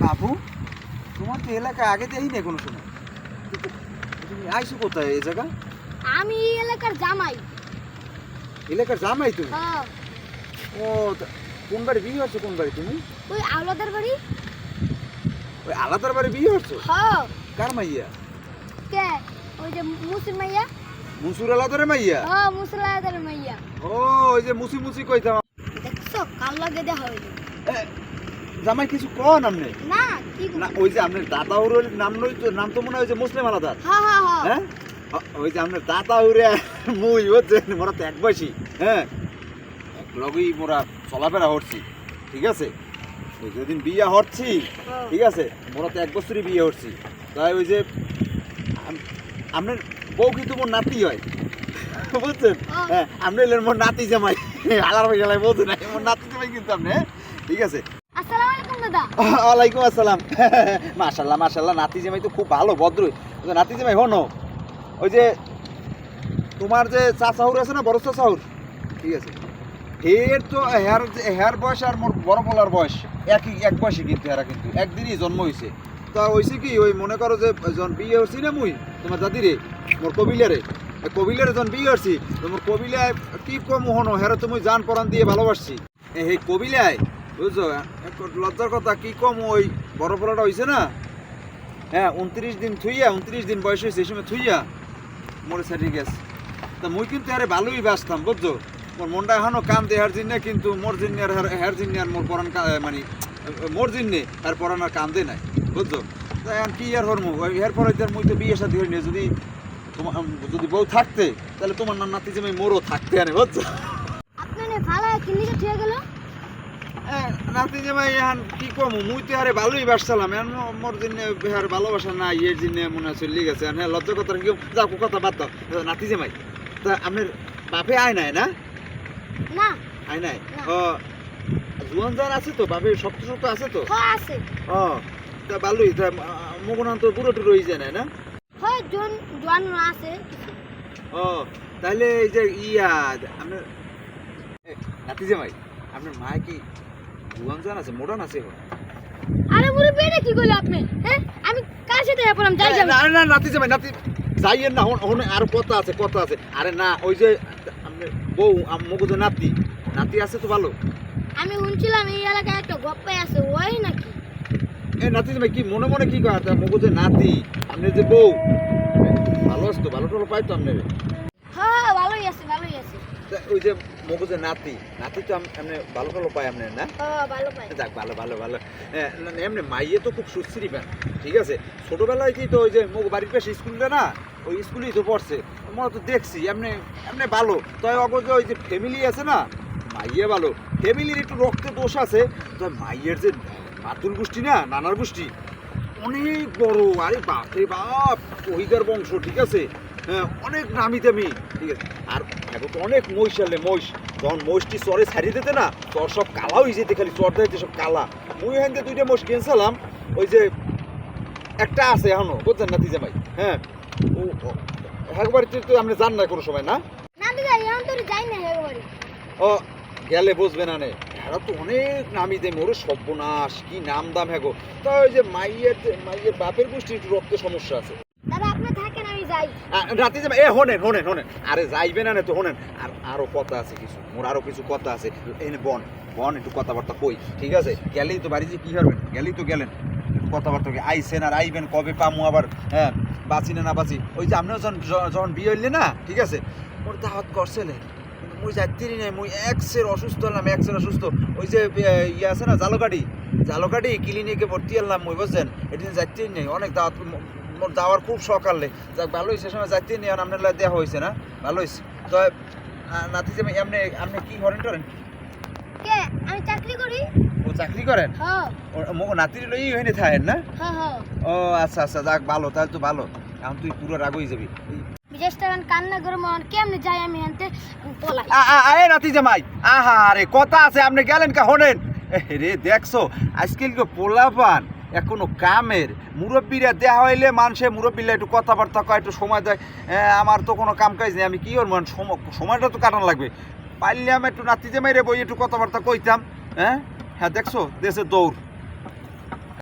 বাবু, তোমার তো এলাকায় আগে দেখি না কোনো সময়। তুমি আইসো কোথায় এই জায়গা? আমি এই এলাকার জামাই। এলাকার জামাই তুমি? হ্যাঁ। ও কোন বাড়ি বিয়ে হচ্ছে? কোন বাড়ি তুমি? ওই আওলাদার বাড়ি। ওই আলাদার বাড়ি বিয়ে হচ্ছে? হ্যাঁ। কার মাইয়া? কে? ওই যে মুসির মাইয়া। মুসুর আলাদারের মাইয়া? হ্যাঁ, মুসির আলাদার মাইয়া। ও ওই যে মুসি মুসি কইতাম। দেখছো কাল লাগে দেখা হইলো। জামাই কিছু কন আপনি? না কি না ওই যে আপনার দাদাউরের নাম নই তো, নাম তো মনে হয় যে মুসলিম আলাদার। হ্যাঁ হ্যাঁ হ্যাঁ। হ্যাঁ ওই যে আপনার দাদাউরে মুই হচ্ছে মোরা তো এক বয়সী। হ্যাঁ এক লগেই মোরা চলাফেরা হচ্ছি, ঠিক আছে? ওই যেদিন বিয়ে হচ্ছি, ঠিক আছে, মোরা তো এক বছরই বিয়ে হচ্ছি। তাই ওই যে আপনার বউ কিন্তু মোর নাতি হয়, বুঝছেন? হ্যাঁ আপনি এলেন মোর নাতি জামাই। আলার ভাই গেলাই বলতে নাই, মোর নাতি জামাই কিন্তু আপনি। ঠিক আছে। আসসালামু আলাইকুম দাদা। ওয়ালাইকুম আসসালাম। মাশাআল্লাহ মাশাআল্লাহ, নাতি জামাই তো খুব ভালো ভদ্র। নাতি জামাই হনো ওই যে তোমার যে চাচাহুর আছে না, বড় চাচাহুর, ঠিক আছে, এর তো হেয়ার বয়স আর মোর বড় বলার বয়স এক বয়সে, কিন্তু এরা কিন্তু একদিনই জন্ম হয়েছে। তা হয়েছে কি, ওই মনে করো যে যখন বিয়ে হচ্ছি না মুই তোমার দাদিরে, মোর কবিলারে যখন বিয়ে হচ্ছি, তোমার কবিলায় কি কম হনো, হেরা তুমি জান পরাণ দিয়ে ভালোবাসছি। এই কবিলায় বুঝছো, লজ্জার কথা কি কম, ওই বড় পোলাটা হয়েছে না, হ্যাঁ 29 দিন থুইয়া, 29 দিন বয়স হয়েছে, এই সময় থুইয়া মোরে সারি গেছে। তা মুই কিন্তু আরে ভালোই বাসতাম, বুঝছো? মোর মনটা এখনো কাম দেহার জিন্নে, কিন্তু মোর জিন্নে আর হের জিন্নে আর মোর পরান মানে মোর জিন্নে আর পরান আর কান্দে নাই, বুঝছো? তা এখন কি আর হরমু, এরপরে মুই তো বিয়ে সাথে হইনি। যদি বউ থাকতে তাহলে তোমার নাতি জামাই মোরও থাকতে আনে, বুঝছো? আপনারে ভালো কিনে ঠিক গেল। নাতি জামাই এখন কি কম, মুই তো আরে ভালোই বাসছিলাম, এখন মোর জিন্নে আর ভালোবাসা নাই, এর জিন্নে মনে হয় চলে গেছে। হ্যাঁ লজ্জা কথা কি যাও, কথা বাদ দাও। নাতি জামাই তা আপনার বাপে আয় নাই না? না আয় নাই। ও জুয়ান জান আছে তো, বাপে শক্ত শক্ত আছে তো? হ্যাঁ আছে। ও তা ভালোই। তা মগনান তো বুড়ো টুড়ো হয়ে যায় না? হয় জোয়ান আছে। ও তাহলে এই যে আপনার নাতি জামাই, আপনার মায় কি জুয়ান জান আছে, মোড়ান আছে? আরে মুরে বেড়ে কি কইলো আপনি? হ্যাঁ আমি কার সাথে পড়াম যাই যাই। না না নাতি জামাই, নাতি যাইয়েন না, আর কথা আছে, কথা আছে। আরে না ওই যে আপনার বউ মগু যে নাতি আছে তো ভালো। আমি শুনছিলাম এই এলাকায় একটা গপ্পাই আছে, ওই নাকি? এ নাতি জামাই কি মনে মনে কি কর, মগু যে নাতি, আপনার যে বউ ভালো আছে তো, ভালো টালো পাই তো আপনার? হ্যাঁ ভালোই আছে ভালোই আছে। ওই যে মগু যে নাতি তো এমনি ভালো টালো পাই আপনার না? হ্যাঁ ভালো পাই। যাক ভালো ভালো ভালো। এমনি মাইয়ে তো খুব সুস্থিরই প্যান, ঠিক আছে। ছোটবেলায় কি তো ওই যে মগু বাড়ির পাশে স্কুলটা না, ওই স্কুলেই তো পড়ছে, মনে তো দেখছি এমনি এমনি ভালো। তাই অগজ ওই যে ফ্যামিলি আছে না, মাইয়ে ভালো, ফ্যামিলির একটু রক্তে দোষ আছে। তো মাইয়ের যে আতুল গোষ্ঠী না, নানার গোষ্ঠী অনেক বড়। আরে বাপ রে বাপ, ওইদার বংশ, ঠিক আছে। হ্যাঁ অনেক নামি দামি, ঠিক আছে। আর এখন তো অনেক মহিষ আনলে, মহিষ যখন মহিষটি চরে ছাড়িয়ে দিতে না, চর সব কালা হয়ে যেতে, খালি চর দিতে সব কালা। মুই এখান থেকে 2টা মহিষ কিনছিলাম, ওই যে একটা আছে এখনো, বুঝছেন নাতি জামাই? হ্যাঁ ও একবারে তো আপনি যান না কোনো সময় না? না দিদা এখন তো যাই না একবারে। ও গেলে বুঝবে না নে, এরা তো অনেক নামি দেয়, ওরে সর্বনাশ কি নাম দাম। হ্যাঁ গো, তা ওই যে মাইয়ের বাপের গোষ্ঠীর একটু রক্তের সমস্যা আছে। দাদা আপনি থাকেন আমি যাই। রাতে যাবে। হোনেন, আরে যাইবে না তো হোনেন, আর আরো কথা আছে কিছু, মোর আরো কিছু কথা আছে। এনে বন একটু কথাবার্তা কই, ঠিক আছে? গেলেই তো বাড়ি যে কি করবেন, গেলেই তো গেলেন, একটু কথাবার্তা আইসেন আর আইবেন কবে পামু আবার, হ্যাঁ বাঁচি না বাঁচি। ওই যে আপনিও যখন বিয়ে হইলে না, ঠিক আছে, মোর দাওয়াত করছিলেন, মুই যাইতেই নাই, মুই এক্সের অসুস্থ হলাম, এক্সের অসুস্থ। ওই যে আছে না জালকাটি ক্লিনিকে ভর্তি হলাম মুই, বুঝছেন? এদিন যাইতেই নেই, অনেক দাওয়াত, মোর যাওয়ার খুব সকালে। যাক ভালো হয়েছে, সময় যাইতেই নেই, আপনার দেওয়া হয়েছে না, ভালো হয়েছে। তো নাতি যে আপনি কি করেন কে? আমি চাকরি করি। ও চাকরি করেন? হ্যাঁ নাতির লই হইনি থাকেন না? হ্যাঁ হ্যাঁ। ও আচ্ছা আচ্ছা, যাক ভালো, তাহলে তো ভালো। এখন তুই পুরো রাগ হয়ে যাবি। বিশেষ টাকান কান্না করে মন কেমনে যাই আমি আনতে পলাই। আরে নাতি জামাই, আহা আরে কথা আছে, আপনি গেলেন কা? হোনেন রে, দেখছো আজকাল পোলা পান এখনো কামের, মুরব্বীরা দেওয়া হইলে মানুষের মুরব্বীরা একটু কথাবার্তা কয়, একটু সময় দেয়। আমার তো কোনো কাম কাজ নেই, আমি কি করব, সময়টা তো কাটানো লাগবে। পাইলাম একটু নাতি জামাই রে বই একটু কথাবার্তা কইতাম। হ্যাঁ হ্যাঁ দেখছো দেশে দৌড়